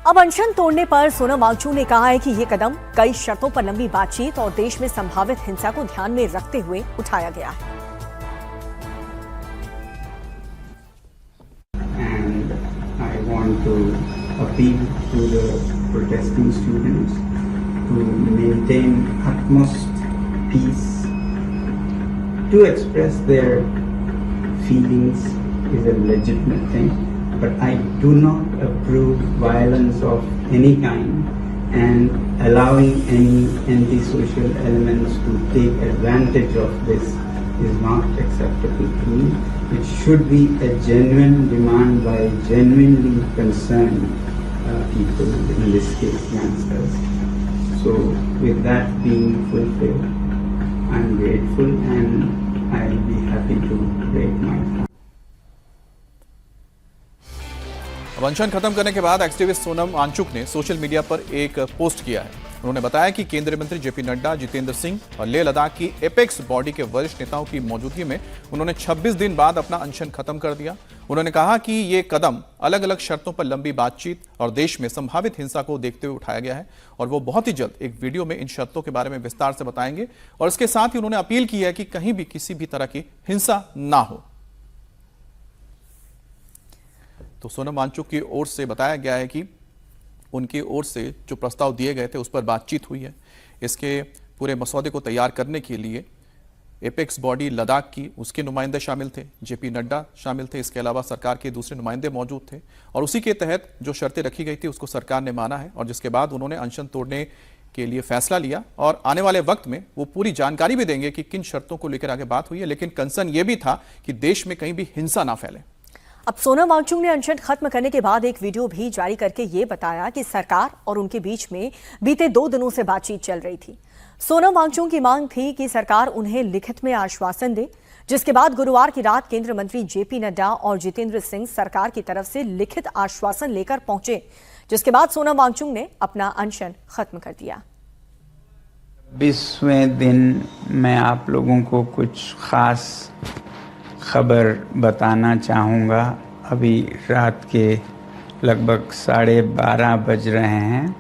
अब अनशन तोड़ने पर सोनम वांगचुक ने कहा है कि ये कदम कई शर्तों पर लंबी बातचीत और देश में संभावित हिंसा को ध्यान में रखते हुए उठाया गया है। And I want to appeal to the protesting students to maintain utmost peace. To express their feelings is a legitimate thing, but I do not approve violence of any kind, and allowing any antisocial elements to take advantage of this is not acceptable to me. It should be a genuine demand by genuinely concerned people, in this case youngsters. So with that being fulfilled, I am grateful and I will be happy to break my fast. अनशन खत्म करने के बाद activist Sonam Wangchuck ने social media पर एक post किया है। उन्होंने बताया कि केंद्रीय मंत्री जेपी नड्डा, जितेंद्र सिंह और लेह लद्दाख की एपेक्स बॉडी के वरिष्ठ नेताओं की मौजूदगी में उन्होंने 26 दिन बाद अपना अनशन खत्म कर दिया। उन्होंने कहा कि ये कदम अलग अलग शर्तों पर लंबी बातचीत और देश में संभावित हिंसा को देखते हुए उठाया गया है और वो बहुत ही जल्द एक वीडियो में इन शर्तों के बारे में विस्तार से बताएंगे। और इसके साथ ही उन्होंने अपील की है कि कहीं भी किसी भी तरह की हिंसा ना हो। तो सोनम वांगचुक की ओर से बताया गया है कि उनकी ओर से जो प्रस्ताव दिए गए थे उस पर बातचीत हुई है। इसके पूरे मसौदे को तैयार करने के लिए एपेक्स बॉडी लद्दाख की उसके नुमाइंदे शामिल थे, जेपी नड्डा शामिल थे, इसके अलावा सरकार के दूसरे नुमाइंदे मौजूद थे और उसी के तहत जो शर्तें रखी गई थी उसको सरकार ने माना है और जिसके बाद उन्होंने अनशन तोड़ने के लिए फैसला लिया और आने वाले वक्त में वो पूरी जानकारी भी देंगे कि किन शर्तों को लेकर आगे बात हुई है। लेकिन कंसर्न ये भी था कि देश में कहीं भी हिंसा ना फैले। अब सोनम वांगचुक ने अनशन खत्म करने के बाद एक वीडियो भी जारी करके ये बताया कि सरकार और उनके बीच में बीते 2 दिनों से बातचीत चल रही थी। सोनम वांगचुक की मांग थी कि सरकार उन्हें लिखित में आश्वासन दे, जिसके बाद गुरुवार की रात केंद्रीय मंत्री जेपी नड्डा और जितेंद्र सिंह सरकार की तरफ से लिखित आश्वासन लेकर पहुंचे, जिसके बाद सोनम वांगचुक ने अपना अनशन खत्म कर दिया। 20वें दिन मैं आप लोगों को कुछ खास खबर बताना चाहूँगा। अभी रात के लगभग 12:30 बज रहे हैं।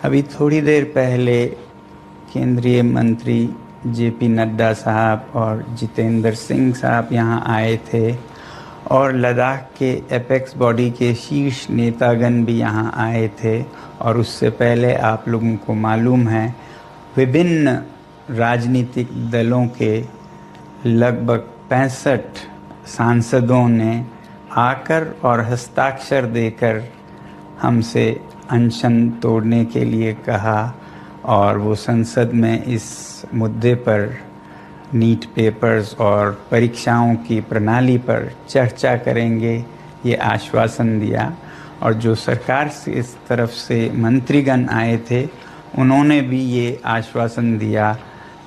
अभी थोड़ी देर पहले केंद्रीय मंत्री जेपी नड्डा साहब और जितेंद्र सिंह साहब यहाँ आए थे और लद्दाख के एपेक्स बॉडी के शीर्ष नेतागण भी यहाँ आए थे। और उससे पहले आप लोगों को मालूम है विभिन्न राजनीतिक दलों के लगभग 65 सांसदों ने आकर और हस्ताक्षर देकर हमसे अनशन तोड़ने के लिए कहा और वो संसद में इस मुद्दे पर नीट पेपर्स और परीक्षाओं की प्रणाली पर चर्चा करेंगे, ये आश्वासन दिया। और जो सरकार से इस तरफ से मंत्रीगण आए थे उन्होंने भी ये आश्वासन दिया,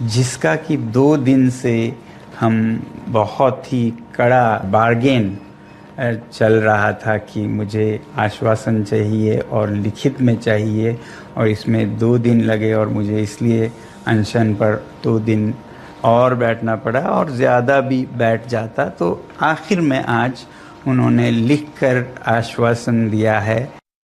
जिसका कि 2 दिन से हम बहुत ही कड़ा बार्गेन चल रहा था कि मुझे आश्वासन चाहिए और लिखित में चाहिए और इसमें 2 दिन लगे और मुझे इसलिए अनशन पर 2 दिन और बैठना पड़ा और ज़्यादा भी बैठ जाता। तो आखिर में आज उन्होंने लिखकर आश्वासन दिया है